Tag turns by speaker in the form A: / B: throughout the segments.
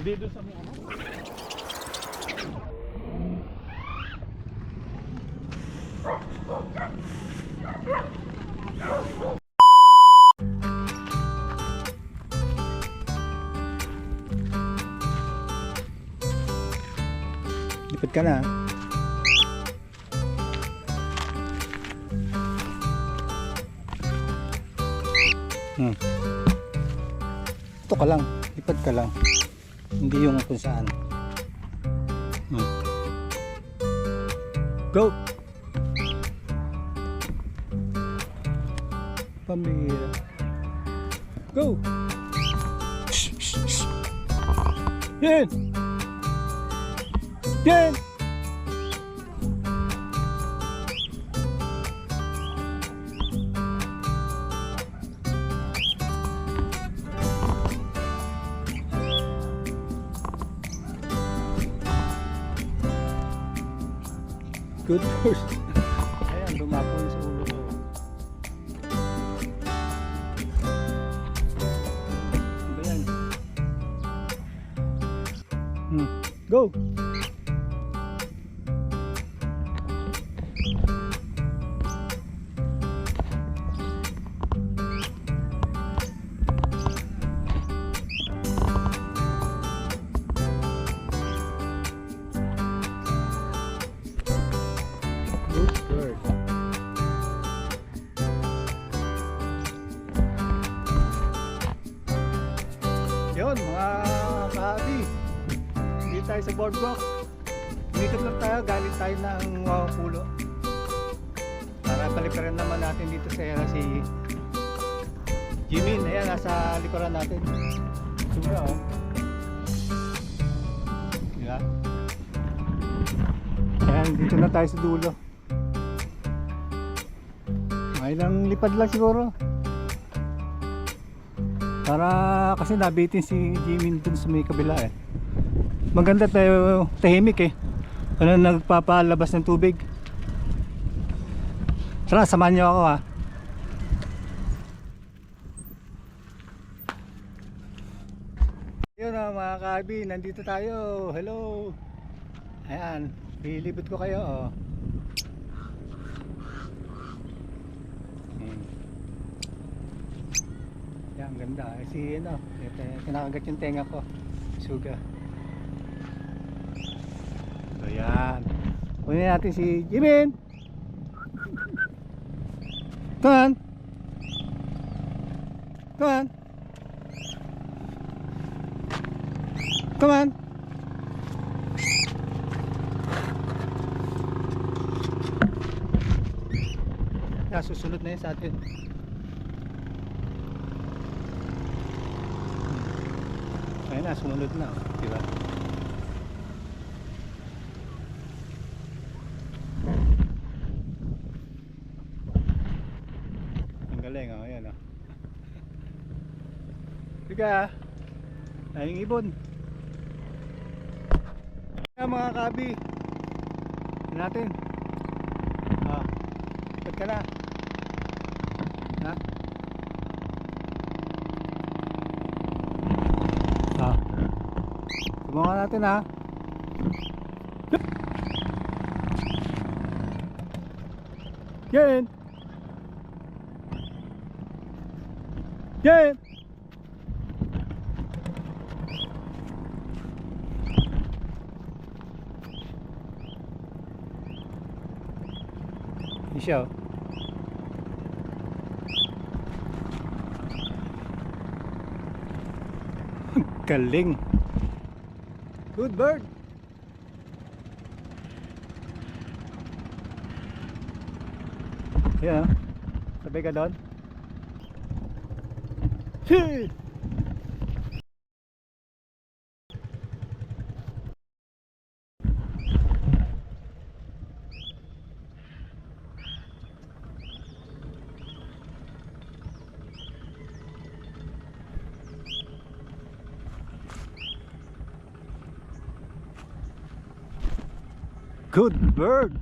A: Hindi doon sa may ano?
B: Lipad ka na. Ito ka lang, lipad ka lang. Hindi yung kung saan. Go! Pambira. Go! Shh, shh, shh. Yan! Yan! Good first. Ayan, lumapo sa ulo ko. Ano yan? Go! Yun mga kahabi, hindi tayo sa boardwalk. Umikot lang tayo, galing tayo ng Pulo para paliparan naman natin dito sa si Jimin. Ayan, nasa likuran natin. Sumura oh. Diba? Ayan, dito na tayo sa dulo. May ilang lipad lang siguro. Para kasi nabitin si Jimin dun sa may kabila eh. Maganda tayo, tahimik eh. Ano nagpapalabas ng tubig. Tara, samahan niyo ako ha. Yun na mga kabi, nandito tayo. Hello. Ayan, lilibot ko kayo oh. Ang ganda si ano, kinakagat yung tenga ko, suga. So yan, kunin natin si Jimin. Come on, come on, come on. Susunod na yun sa atin. Ayun na, sumunod na, diba? Ang galing, oh, ayan, oh. Tiga, ayong ibon. Ayan mga kabi, natin. Ikot ka na. Ha? Subukan natin ha. Yan. Yan. Hindi siya oh. Galing. Good bird. Yan, sabay ka doon. Good bird.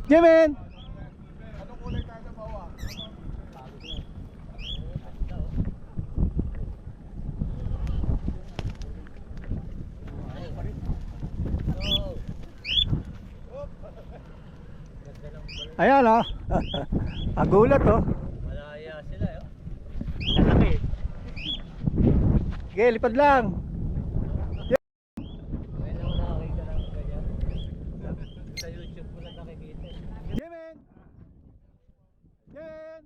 B: Jimin!
A: Anong kulay tayo sa bawa?
B: Ayan oh. Pagulat oh.
A: Malaya sila yun.
B: Malaki. Sige, lipad lang.
A: Ngayon lang ako nakakita ng ganyan. Sa YouTube ko lang nakikita.
B: Jemen! Jen!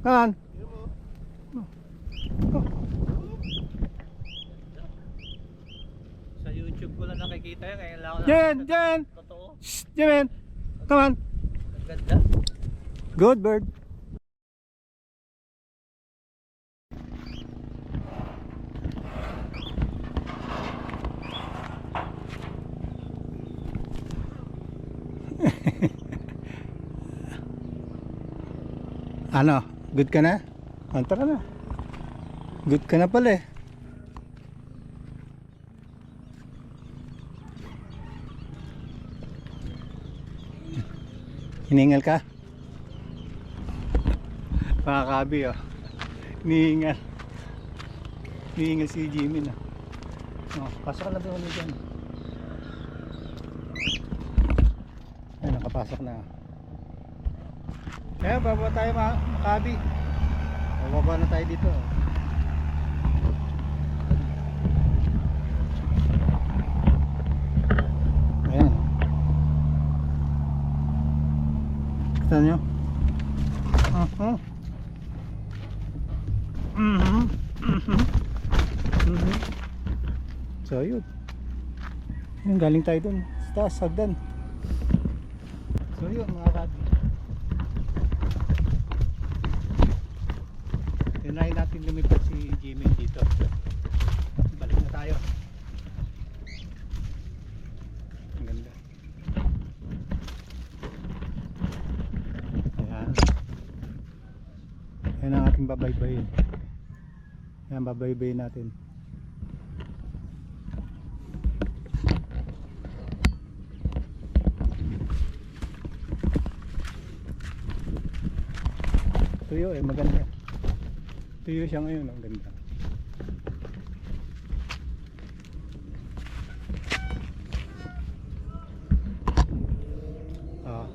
B: Kan?
A: Sa YouTube ko lang nakikita yun. Ngayon lang ako
B: Jen!
A: nakikita.
B: Jen!
A: Totoo.
B: Shh! Jemen! Come on!
A: Ang ganda.
B: Good bird. Ano? Good ka na? Tara na. Good ka na pala eh. Hiningal ka? Mga kabi oh. Hiningal. Hiningal si Jimmy na. Oh, pasok ka na doon dyan. Ay, nakapasok na. Kaya bababa tayo mga kabi. Bababa na tayo dito. Ayan. Kita nyo? So yun. Yung galing tayo dun sa taas, hagdan. So yun mga kabi. Tinayin natin lumipad si Jimmy dito. Balik na tayo. Ang ganda. Ayan. Ayan ang ating babaybayin. Ayan, babaybayin natin. Tuyo eh, maganda. Tuyo siya ngayon, ang ganda. Ah.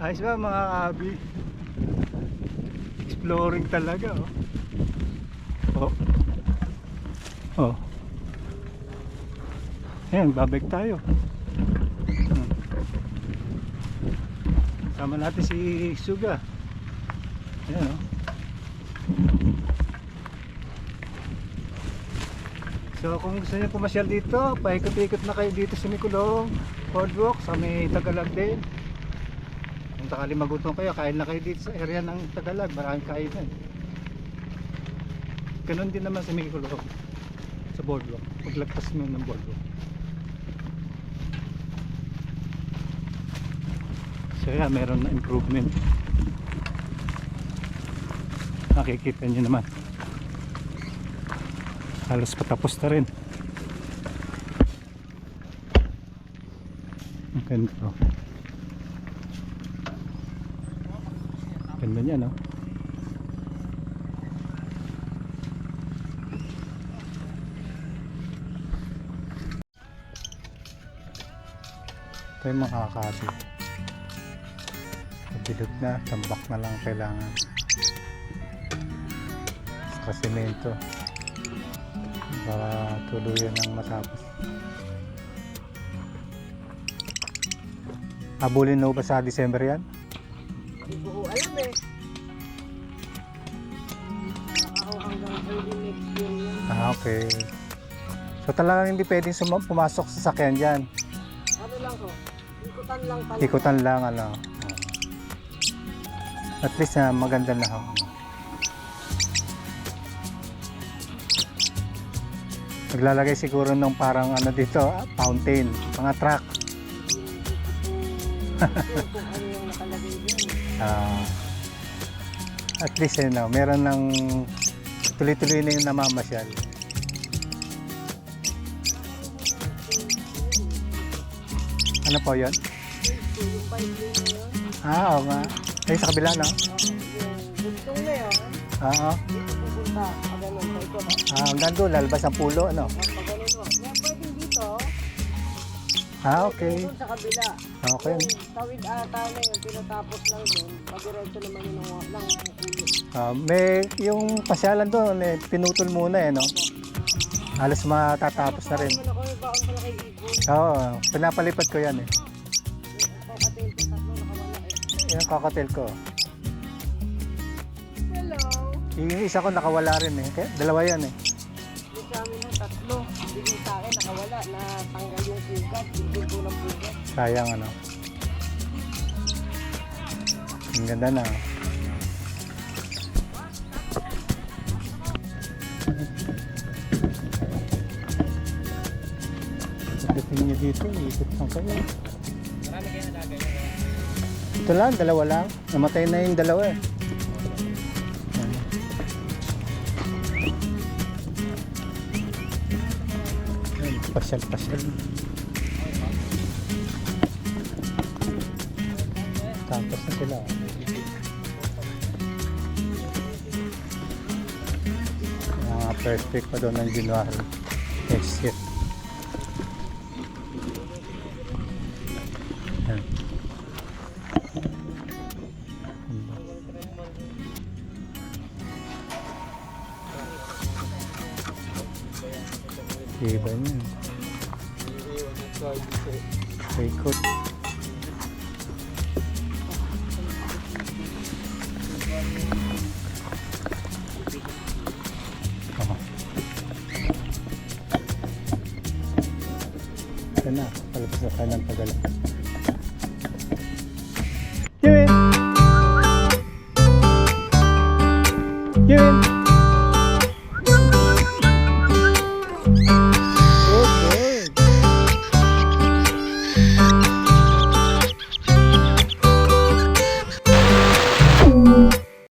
B: Ayos ba mga abi? Exploring talaga oh. Oh. Oh. Ayan, babalik tayo. Sama natin si Suga. Ayan oh. So kung gusto niyo pumasyal dito, paikot-ikot na kayo dito sa Mikulong Boardwalk sa may Tagalog din. Kung sakali magutom kayo, kain na kayo dito sa area ng Tagalog, maraming kainan. Ganun din naman sa Mikulong sa boardwalk, paglagpas mo ng boardwalk. So yeah, meron na improvement. Nakikita nyo naman, halos patapos na rin. Ang ganda oh. Ganda niya no. Ito yung mga kakabi. Bilog na, tambak na lang kailangan. Saka semento para tuluyan ng matapos. Habulin na ba sa December yan?
C: Hindi ko alam eh. Ako hanggang early next year yun.
B: Ah, okay. So talagang hindi pwedeng pumasok sa sakyan dyan.
C: Ano lang ko? Ikutan lang pala.
B: Ikutan lang ano. At least na maganda na ho. Maglalagay siguro ng parang ano dito, fountain, mga truck.
C: Kung ano yung nakalagay dyan.
B: At least meron ng tuloy-tuloy na yung namamasyal. Ano po yun?
C: Yung 5 lane na yun.
B: Oo nga. Ay, sa kabila, no?
C: Yung bugtong na yun.
B: Oo.
C: Dito pupunta. Pagano'n. Sa ikot.
B: Hanggang doon, lalabas ang pulo, ano?
C: Pagano'n mo. Yan pwedeng dito.
B: Okay.
C: Doon sa kabila.
B: Okay.
C: Yung tawid ata na yun. Pinatapos lang doon. Pag-diretso naman yun ng pulo.
B: May yung pasyalan doon, pinutol muna eh, no? Halos matatapos na rin.
C: Ako yung baon pala kay Igor.
B: Oo, pinapalipad ko yan eh.
C: Ang kakatil ko tatlo nakawala eh.
B: Yung kakatel ko.
C: Hello.
B: Yung isa ko nakawala rin eh. Kaya, dalawa yan eh.
C: Yung sa amin na tatlo. Hindi sa akin nakawala. Natanggal yung pugat. Hindi ko ng pugat.
B: Sayang ano. Ang ganda na. Pagdating nyo dito, ikot lang kayo.
A: Marami kayo nalagay.
B: Ito lang, dalawa lang. Namatay na yung dalawa eh. Ayan, pasyal-pasyal. Tapos na sila. Mga first week pa doon ng January. Next year. Ayan. Iba niya. Ikot. Oh. Ito na, palabas na tayo ng Tagalog.